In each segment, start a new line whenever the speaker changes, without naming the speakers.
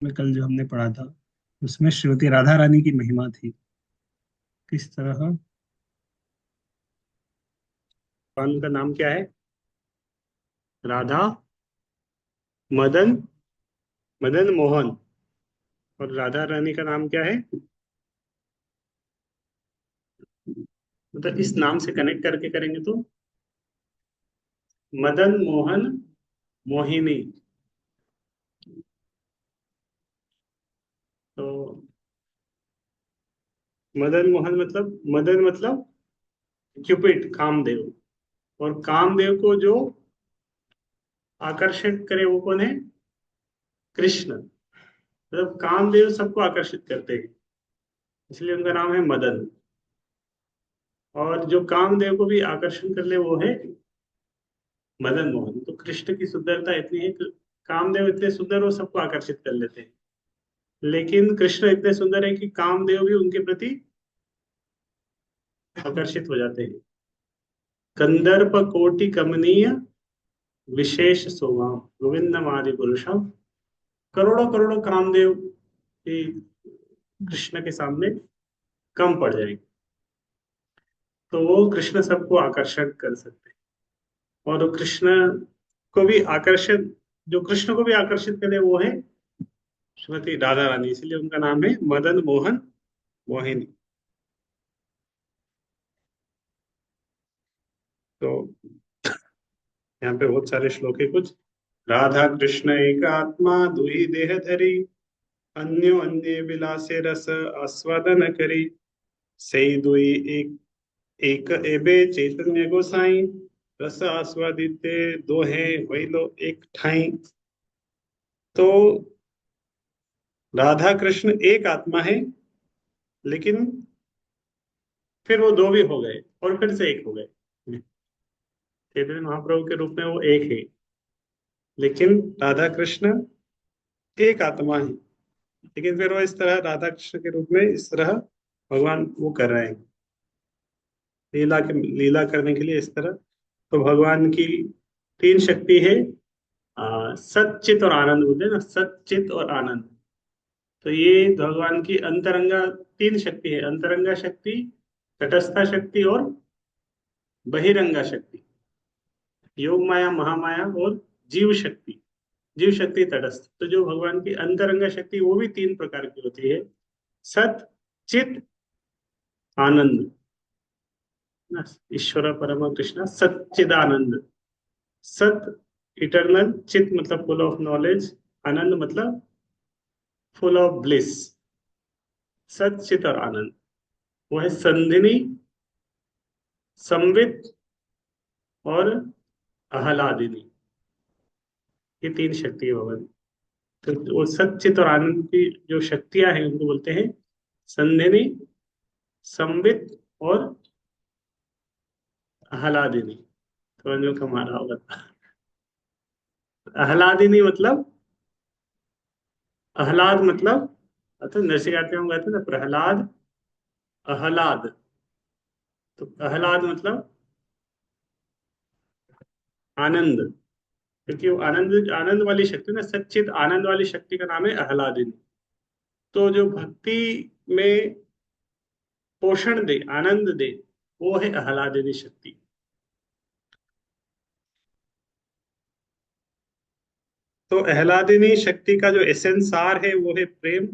में कल जो हमने पढ़ा था उसमें श्रीमती राधा रानी की महिमा थी। किस तरह भगवान का नाम क्या है? राधा, मदन, मदन मोहन। और राधा रानी का नाम क्या है? मतलब इस नाम से कनेक्ट करके करेंगे तो मदन मोहन मोहिनी। तो मदन मोहन मतलब, मदन मतलब क्यूपिड, कामदेव। और कामदेव को जो आकर्षित करे वो कौन है? कृष्ण। मतलब कामदेव सबको आकर्षित करते हैं, इसलिए उनका नाम है मदन। और जो कामदेव को भी आकर्षण कर ले वो है मदन मोहन। तो कृष्ण की सुंदरता इतनी है कि कामदेव इतने सुंदर वो सबको आकर्षित कर लेते हैं, लेकिन कृष्ण इतने सुंदर है कि कामदेव भी उनके प्रति आकर्षित हो जाते हैं। कंदर्प कोटि कमनीय विशेष शोभा गोविंद आदि पुरुषम। करोड़ों करोड़ों कामदेव भी कृष्ण के सामने कम पड़ जाएंगे। तो वो कृष्ण सबको आकर्षण कर सकते हैं। और कृष्ण को भी आकर्षण, जो कृष्ण को भी आकर्षित करे वो है श्रीमती राधा रानी, इसलिए उनका नाम है मदन मोहन मोहिनी। तो यहाँ पे बहुत सारे श्लोक है कुछ। राधा कृष्ण एक आत्मा दुई देह धरी, अन्यो अन्य विलासे रस आस्वादन करी, सई दुई एक एक एबे चैतन्य गोसाई, रस आस्वादिते दो है वही लो एक ठाई। तो राधा कृष्ण एक आत्मा है, लेकिन फिर वो दो भी हो गए और फिर से एक हो गए। चैतन्य महाप्रभु के रूप में वो एक है, लेकिन राधा कृष्ण एक आत्मा है। लेकिन फिर वो इस तरह राधा कृष्ण के रूप में इस तरह भगवान वो कर रहे हैं, लीला करने के लिए इस तरह। तो भगवान की तीन शक्ति है, सच्चित और आनंद बोलते हैं ना, सच्चित और आनंद। तो ये भगवान की अंतरंगा तीन शक्ति है। अंतरंगा शक्ति, तटस्था शक्ति और बहिरंगा शक्ति। योग माया, महामाया और जीव शक्ति। जीव शक्ति तटस्थ। तो जो भगवान की अंतरंगा शक्ति वो भी तीन प्रकार की होती है। सत, चित, आनंद। ना, ईश्वर परम कृष्ण सच्चिदानंद। सत इटर्नल, चित मतलब फुल ऑफ नॉलेज, आनंद मतलब फुल ऑफ ब्लिस। सत, चित और आनंद, वो है संधिनी, संवित और आह्लादिनी। ये तीन शक्ति है भगवान। तो वो सत, चित और आनंद की जो शक्तियां हैं उनको बोलते हैं संधिनी, संवित और आह्लादिनी। तो जो हमारा होगा आह्लादिनी मतलब, आह्लाद मतलब, तो नरसिंह में कहते हैं ना प्रहलाद, आह्लाद। तो आह्लाद मतलब आनंद। क्योंकि वो आनंद, आनंद वाली शक्ति ना, सच्चित आनंद वाली शक्ति का नाम है आह्लादिनी। तो जो भक्ति में पोषण दे, आनंद दे, वो है आह्लादिनी शक्ति। तो आह्लादिनी शक्ति का जो एसेंस सार है वो है प्रेम।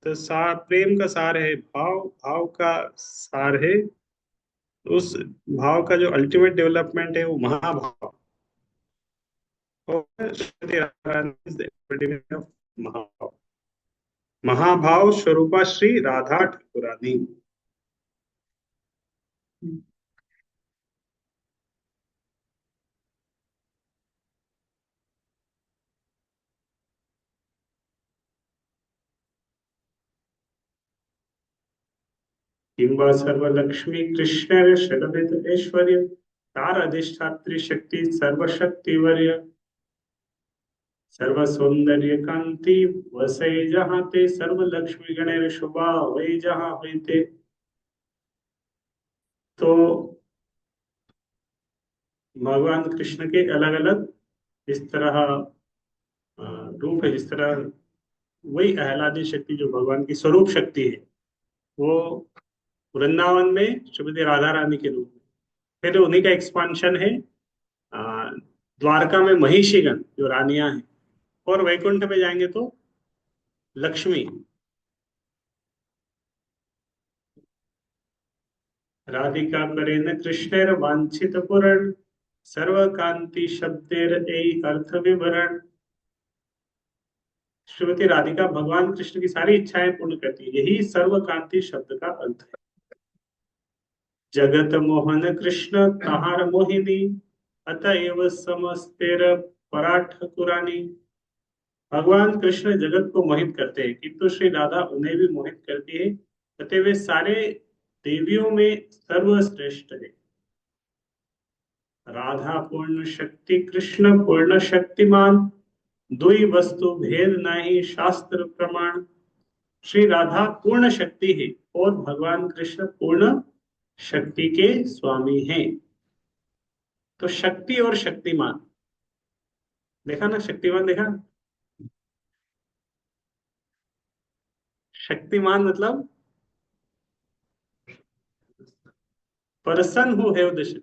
तो सार, प्रेम का सार है भाव, भाव का सार है, उस भाव का जो अल्टीमेट डेवलपमेंट है वो महाभाव। और Shrimati Radha is the epitome of महाभाव। महाभाव स्वरूपा श्री राधा ठाकुरानी। किंवा सर्वलक्ष्मी कृष्ण षडविध ऐश्वर्य, तार अधिष्ठात्री शक्ति सर्वशक्तिवर्य, सर्व सौंदर्य कांति वसै जहाँ ते, सर्व लक्ष्मी गणेर शुभा वै जहाँ होते। तो भगवान कृष्ण के अलग अलग इस तरह रूप है। जिस तरह वही आह्लादी शक्ति जो भगवान की स्वरूप शक्ति है, वो वृंदावन में श्रीमती राधा रानी के रूप में, फिर उन्हीं का एक्सपांशन है अ, द्वारका में महिषीगण जो रानियां हैं, और वैकुंठ में जाएंगे तो लक्ष्मी। राधिका करेन कृष्णेर वांछित पुरण, सर्व कांति शब्देर ए अर्थ विवरण। श्रीमती राधिका भगवान कृष्ण की सारी इच्छाएं पूर्ण करती है, यही सर्व कांति शब्द का अर्थ है। जगत मोहन कृष्ण कहार मोहिनी, अतएव समस्तेर पराठ कुरानी। भगवान कृष्ण जगत को मोहित करते हैं, किंतु श्री राधा उन्हें भी मोहित करती है, अतः वे सारे देवियों में सर्वश्रेष्ठ है। राधा पूर्ण शक्ति कृष्ण पूर्ण शक्तिमान, दुई वस्तु भेद नहीं शास्त्र प्रमाण। श्री राधा पूर्ण शक्ति है और भगवान कृष्ण पूर्ण शक्ति के स्वामी हैं। तो शक्ति और शक्तिमान देखा ना, शक्तिमान देखा। शक्तिमान मतलब पर्सन हु हैव द,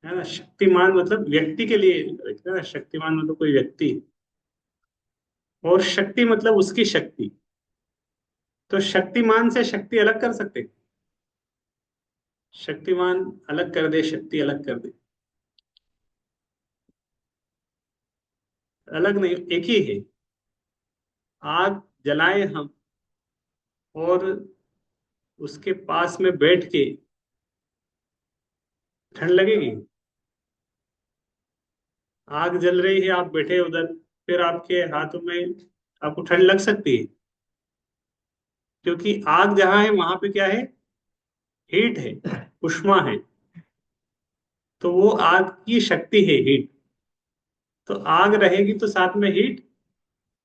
है ना। शक्तिमान मतलब व्यक्ति के लिए है ना, शक्तिमान मतलब कोई व्यक्ति। और शक्ति मतलब उसकी शक्ति। तो शक्तिमान से शक्ति अलग कर सकते, शक्तिमान अलग कर दे, शक्ति अलग कर दे, अलग नहीं, एक ही है। आग जलाए हम और उसके पास में बैठ के ठंड लगेगी। आग जल रही है, आप बैठे उधर, फिर आपके हाथों में आपको ठंड लग सकती है, क्योंकि आग जहां है वहां पे क्या है, हीट है, उष्मा है। तो वो आग की शक्ति है हीट। तो आग रहेगी तो साथ में हीट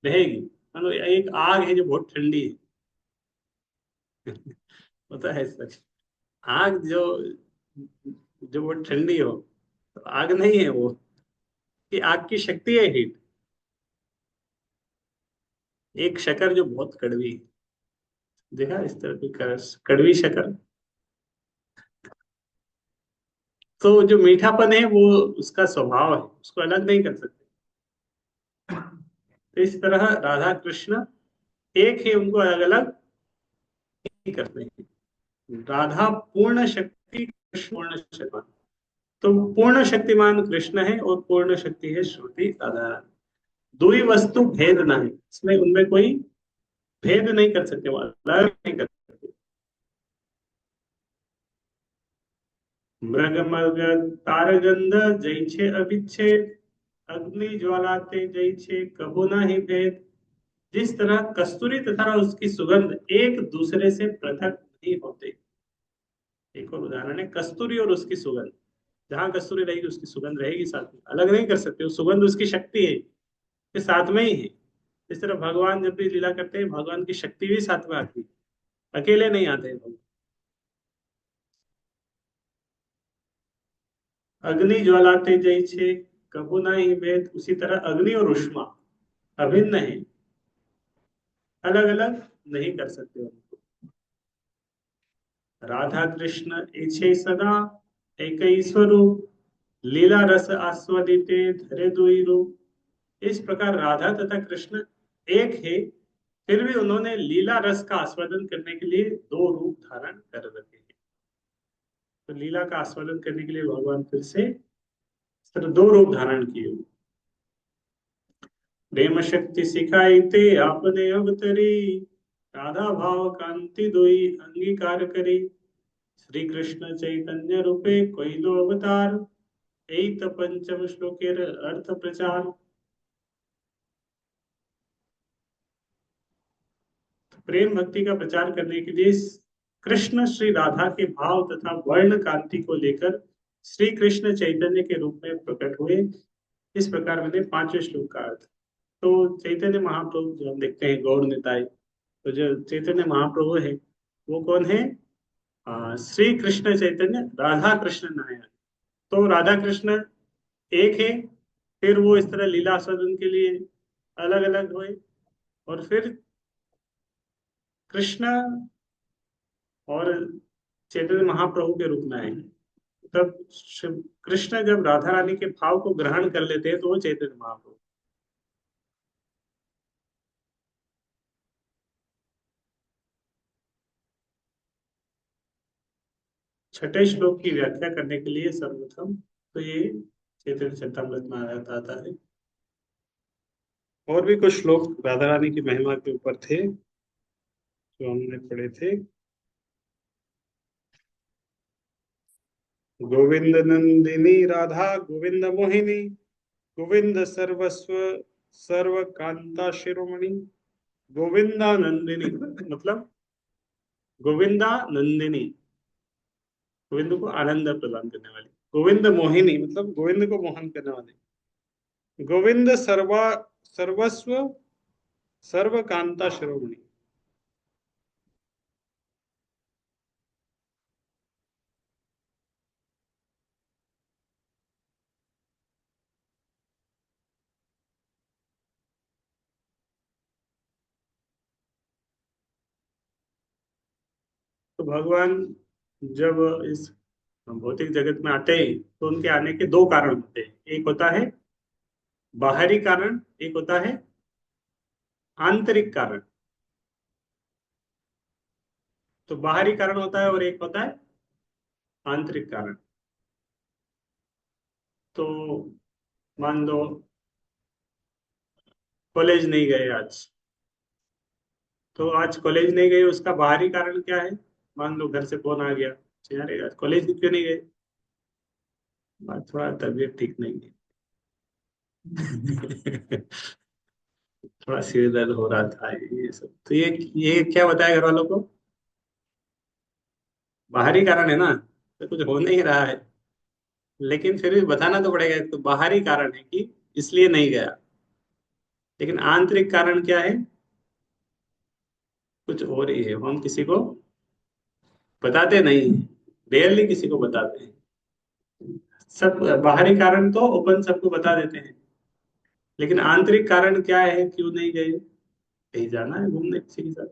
रहेगी। मतलब एक आग है जो बहुत ठंडी है होता है सच। आग जो जो बहुत ठंडी हो, तो आग नहीं है वो, कि आग की शक्ति है हीट। एक शकर जो बहुत कड़वी है, देखा इस तरह की कड़वी शकर। तो जो मीठापन है वो उसका स्वभाव है, उसको अलग नहीं कर सकते। तो इस तरह राधा कृष्ण एक है, उनको अलग अलग नहीं करते हैं। राधा पूर्ण शक्ति, कृष्ण पूर्ण शक्तिमान। तो पूर्ण शक्तिमान कृष्ण है और पूर्ण शक्ति है श्रुति राधा रानी। दुई वस्तु भेद ना है, इसमें उनमें कोई भेद नहीं कर सकते, वो अलग नहीं कर सकते। मृग मृग तारगंध जैछे अभिच्छेद, अग्नि ज्वालाते जैछे कबो नहीं भेद। जिस तरह कस्तूरी तथा उसकी सुगंध एक दूसरे से पृथक नहीं होते। एक और उदाहरण है कस्तूरी और उसकी सुगंध। जहां कस्तूरी रहेगी उसकी सुगंध रहेगी साथ में, अलग नहीं कर सकते, वो सुगंध उसकी शक्ति है, ये साथ में ही है। इस तरह भगवान जब भी लीला करते हैं, भगवान की शक्ति भी साथ में आती है, अकेले नहीं आते हैं भगवान। अग्नि ज्वालाते जैसे कबू ना ही भेद, उसी तरह अग्नि और उष्मा अभिन्न है, अलग अलग नहीं कर सकते उनको। राधा कृष्ण एछे सदा एक ही स्वरूप, लीला रस आस्वादिते धरे दुई रूप। इस प्रकार राधा तथा कृष्ण एक है, फिर भी उन्होंने लीला रस का आस्वादन करने के लिए दो रूप धारण कर रखे हैं। तो लीला का आस्वादन करने के लिए भगवान फिर से इस तरह दो रूप धारण किए। प्रेम शक्ति सिखाई ते आपने अवतरी, राधा भाव कांति दोई अंगीकार करी। श्री कृष्ण चैतन्य रूपे कोई दो अवतार, एत पंचम श्लोकेर अर्थ प्रचार। प्रेम भक्ति का प्रचार करने के लिए कृष्ण श्री राधा के भाव तथा वर्ण कांति को लेकर श्री कृष्ण चैतन्य के रूप में प्रकट हुए। इस प्रकार मैंने पांचवें श्लोक का अर्थ। तो चैतन्य महाप्रभु जो हम देखते हैं गौर निताई, तो जो चैतन्य महाप्रभु है वो कौन है, श्री कृष्ण चैतन्य राधा कृष्ण नारायण। तो राधा कृष्ण एक है, फिर वो इस तरह लीला आस्वादन के लिए अलग अलग हुए, और फिर कृष्ण और चैतन्य महाप्रभु के रूप में आए। तब कृष्ण जब राधा रानी के भाव को ग्रहण कर लेते हैं तो वो चैतन्य महाप्रभु। छठे श्लोक की व्याख्या करने के लिए सर्वप्रथम तो ये चैतन्य चरितमृत में आता है। और भी कुछ श्लोक राधा रानी की महिमा के ऊपर थे जो हमने पढ़े थे। गोविंद नंदिनी राधा गोविंद मोहिनी, गोविंद सर्वस्व सर्व कांता शिरोमणि, गोविंदा नंदिनी मतलब गोविंदा नंदिनी, गोविंद को आनंद प्रदान करने वाली। गोविंद मोहिनी मतलब गोविंद को मोहन करने वाली। गोविंद सर्वस्व सर्व कांता शिरोमणि। तो भगवान जब इस भौतिक जगत में आते हैं तो उनके आने के दो कारण होते हैं। एक होता है बाहरी कारण, एक होता है आंतरिक कारण। तो बाहरी कारण होता है और एक होता है आंतरिक कारण। तो मान लो कॉलेज नहीं गए आज, तो आज कॉलेज नहीं गए उसका बाहरी कारण क्या है? मान लो घर से फोन आ गया, यार आज कॉलेज क्यों नहीं गए? आज थोड़ा तबीयत ठीक नहीं है। थोड़ा सिर दर्द हो रहा था, ये सब। तो ये क्या बताया घर वालों को? बाहरी कारण है ना, तो कुछ हो नहीं रहा है, लेकिन फिर भी बताना तो पड़ेगा। तो बाहरी कारण है कि इसलिए नहीं गया, लेकिन आंतरिक कारण क्या है? कुछ और ही है, वो हम किसी को बताते नहीं, रेयरली किसी को बताते हैं। सब बाहरी कारण तो ओपन सबको बता देते हैं, लेकिन आंतरिक कारण क्या है क्यों नहीं गए? कहीं जाना है घूमने किसी के साथ,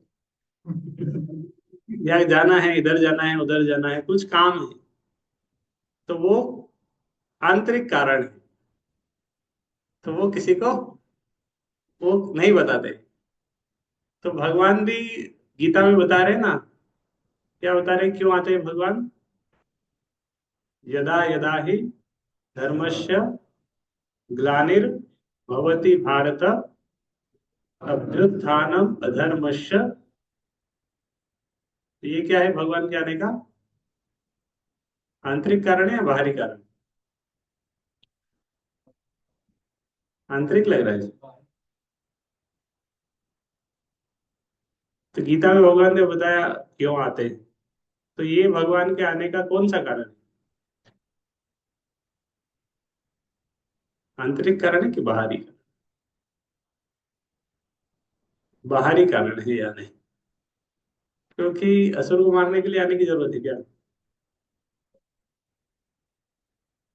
या जाना है, इधर जाना है, उधर जाना है, कुछ काम है, तो वो आंतरिक कारण है। तो वो किसी को वो नहीं बताते। तो भगवान भी गीता में बता रहे हैं ना, क्या बता रहे हैं, क्यों आते हैं भगवान? यदा यदा ही धर्मस्य ग्लानिर्भवति भारत, अभ्युत्थानम अधर्मस्य। तो ये क्या है भगवान के आने का? आंतरिक कारण है या बाहरी कारण? आंतरिक लग रहा है। तो गीता में भगवान ने बताया क्यों आते हैं। तो ये भगवान के आने का कौन सा कारण है? आंतरिक कारण है कि बाहरी कारण? बाहरी कारण है या नहीं? क्योंकि असुर को मारने के लिए आने की जरूरत है क्या?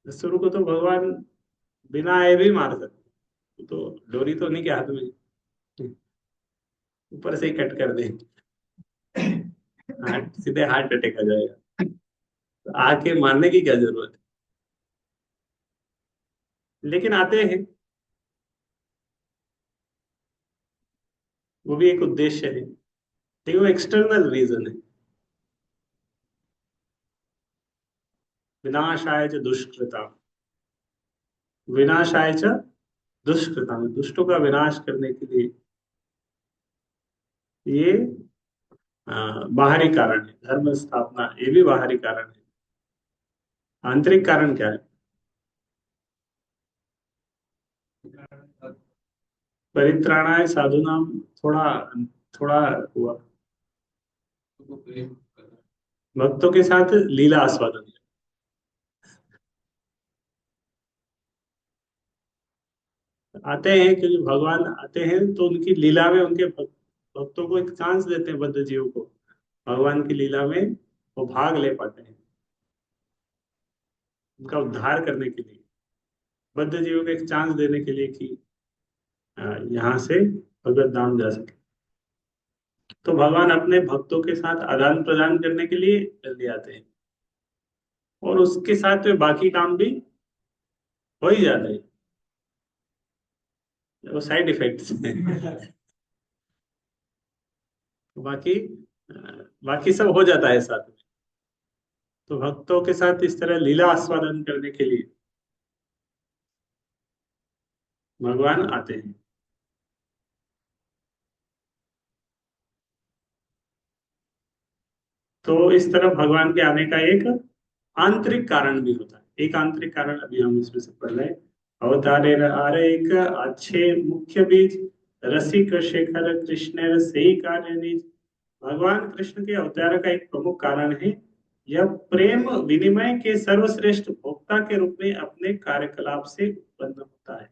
असुर को तो भगवान बिना आए भी मार सकते, तो डोरी तो नहीं के हाथ में, ऊपर से ही कट कर दे, हार्ट सीधे हार्ट अटैक आ जाएगा। तो आके मारने की क्या जरूरत है? लेकिन आते हैं, वो भी एक उद्देश्य है, लेकिन वो एक्सटर्नल रीजन है। विनाशाय च दुष्कृता, विनाशाय च दुष्कृता, दुष्टों का विनाश करने के लिए ये बाहरी कारण है। धर्म स्थापना ये भी बाहरी कारण है। आंतरिक कारण क्या है? परित्राणाय साधुनाम, थोड़ा थोड़ा हुआ, भक्तों के साथ लीला आस्वादन। आते हैं क्योंकि भगवान आते हैं तो उनकी लीला में उनके भक्तों को एक चांस देते हैं, बद्ध जीव को भगवान की लीला में वो भाग ले पाते हैं, उनका उद्धार करने के लिए। बद्ध जीवों को एक चांस देने के लिए कि यहाँ से भगवत धाम जा सके। तो भगवान अपने भक्तों के साथ आदान प्रदान करने के लिए जल्दी आते हैं, और उसके साथ में बाकी काम भी हो ही जाते हैं। वो साइड इफेक्ट्स हैं। बाकी बाकी सब हो जाता है साथ में। तो भक्तों के साथ इस तरह लीला आस्वादन करने के लिए भगवान आते हैं। तो इस तरह भगवान के आने का एक आंतरिक कारण भी होता है। एक आंतरिक कारण अभी हम इसमें से पढ़ रहे हैं। अवतारे आरे एक अच्छे मुख्य बीज, रसिक शेखर कृष्ण से कार्य निज। भगवान कृष्ण के अवतार का एक प्रमुख कारण है, यह प्रेम विनिमय के सर्वश्रेष्ठ भोक्ता के रूप में अपने कार्यकलाप से उत्पन्न होता है।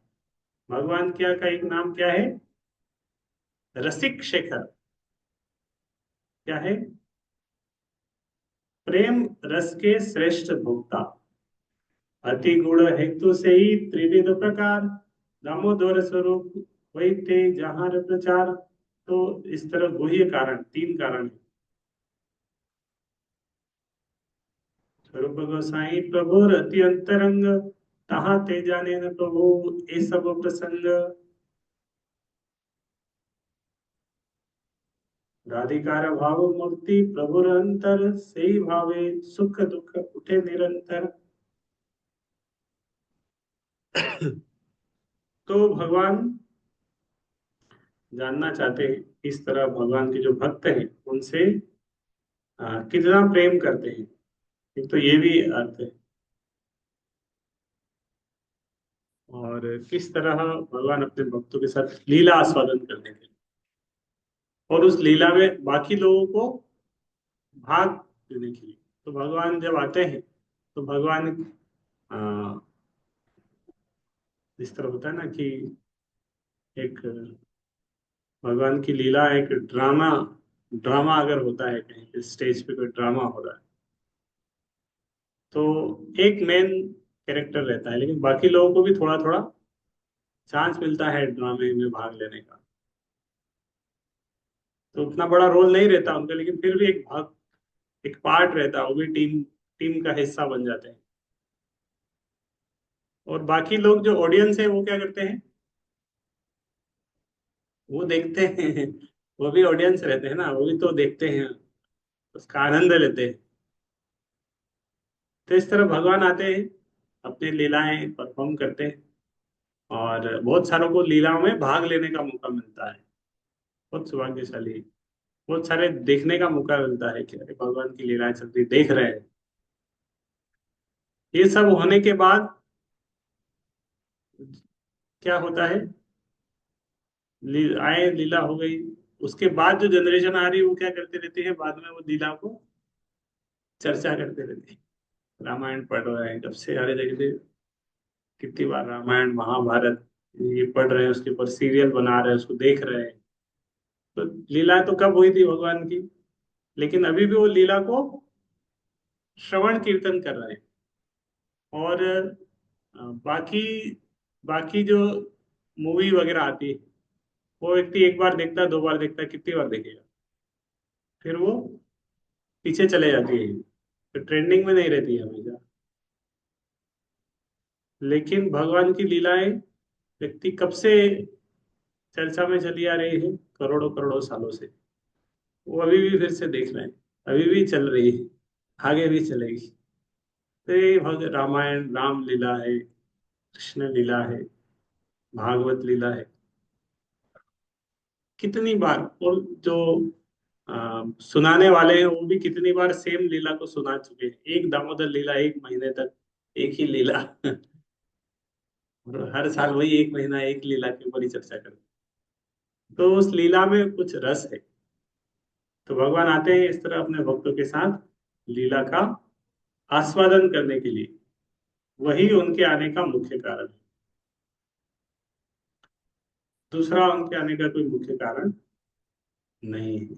भगवान क्या का एक नाम क्या है? रसिक शेखर। क्या है? प्रेम रस के श्रेष्ठ भोक्ता। अति गुण हेतु से ही त्रिविध प्रकार, दामोदर स्वरूप वही थे जहां प्रचार। तो इस तरह गुह्य कारण, तीन कारण है। स्वरूप गोसाई प्रभु अति अंतरंग, तहा ते जाने न प्रभु ये सब प्रसंग। राधिकार भाव मूर्ति प्रभुर अंतर, से ही भावे सुख दुख उठे निरंतर। तो भगवान जानना चाहते हैं इस तरह भगवान के जो भक्त हैं उनसे कितना प्रेम करते हैं। एक तो ये भी अर्थ है, और किस तरह भगवान अपने भक्तों के साथ लीला आस्वादन करने के लिए, और उस लीला में बाकी लोगों को भाग देने के लिए। तो भगवान जब आते हैं तो भगवान आ, इस तरह होता है ना कि एक भगवान की लीला एक ड्रामा, ड्रामा अगर होता है कहीं पे स्टेज पे कोई ड्रामा हो रहा है, तो एक मेन कैरेक्टर रहता है, लेकिन बाकी लोगों को भी थोड़ा थोड़ा चांस मिलता है ड्रामे में भाग लेने का। तो उतना बड़ा रोल नहीं रहता उनका, लेकिन फिर भी एक भाग, एक पार्ट रहता है, वो भी टीम टीम का हिस्सा बन जाते हैं। और बाकी लोग जो ऑडियंस है वो क्या करते हैं? वो देखते हैं। वो भी ऑडियंस रहते हैं ना, वो भी तो देखते हैं, उसका आनंद लेते हैं। तो इस तरह भगवान आते हैं, अपनी लीलाएं परफॉर्म करते हैं, और बहुत सारों को लीलाओं में भाग लेने का मौका मिलता है। बहुत सौभाग्यशाली, बहुत सारे देखने का मौका मिलता है कि अरे भगवान की लीलाएं चल रही, देख रहे हैं। ये सब होने के बाद क्या होता है? आए लीला हो गई, उसके बाद जो जनरेशन आ रही है वो क्या करते रहते हैं, बाद में वो लीला को चर्चा करते रहते हैं। रामायण पढ़ रहे हैं कब से, अरे देखते कितनी बार रामायण महाभारत ये पढ़ रहे हैं, उसके ऊपर सीरियल बना रहे हैं, उसको देख रहे हैं। तो लीला तो कब हुई थी भगवान की, लेकिन अभी भी वो लीला को श्रवण कीर्तन कर रहे हैं। और बाकी बाकी जो मूवी वगैरह आती है, वो व्यक्ति एक बार देखता है, दो बार देखता है, कितनी बार देखेगा? फिर वो पीछे चले जाती है, तो ट्रेंडिंग में नहीं रहती है हमेशा। लेकिन भगवान की लीलाएं व्यक्ति कब से चर्चा में चली आ रही है, करोड़ों करोड़ों सालों से, वो अभी भी फिर से देख रहे हैं, अभी भी चल रही है, आगे भी चलेगी। तो ये रामायण राम लीला है, कृष्ण लीला है, भागवत लीला है। कितनी बार, और जो सुनाने वाले हैं वो भी कितनी बार सेम लीला को सुना चुके हैं, एक दामोदर लीला एक महीने तक, एक ही लीला। और हर साल वही एक महीना एक लीला के ऊपर ही चर्चा करते हैं। तो उस लीला में कुछ रस है। तो भगवान आते हैं इस तरह अपने भक्तों के साथ लीला का आस्वादन करने के लिए, वही उनके आने का मुख्य कारण है। दूसरा उनके आने का कोई मुख्य कारण नहीं है।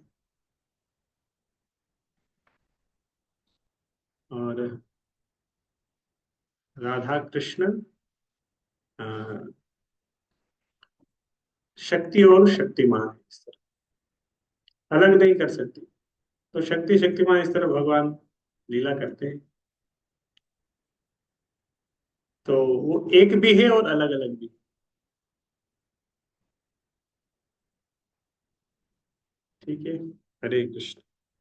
और राधा कृष्ण अ, शक्ति और शक्तिमान है इस तरह, अलग नहीं कर सकती। तो शक्ति शक्तिमान इस तरह भगवान लीला करते हैं। तो वो एक भी है और अलग अलग भी। ठीक है। हरे कृष्ण।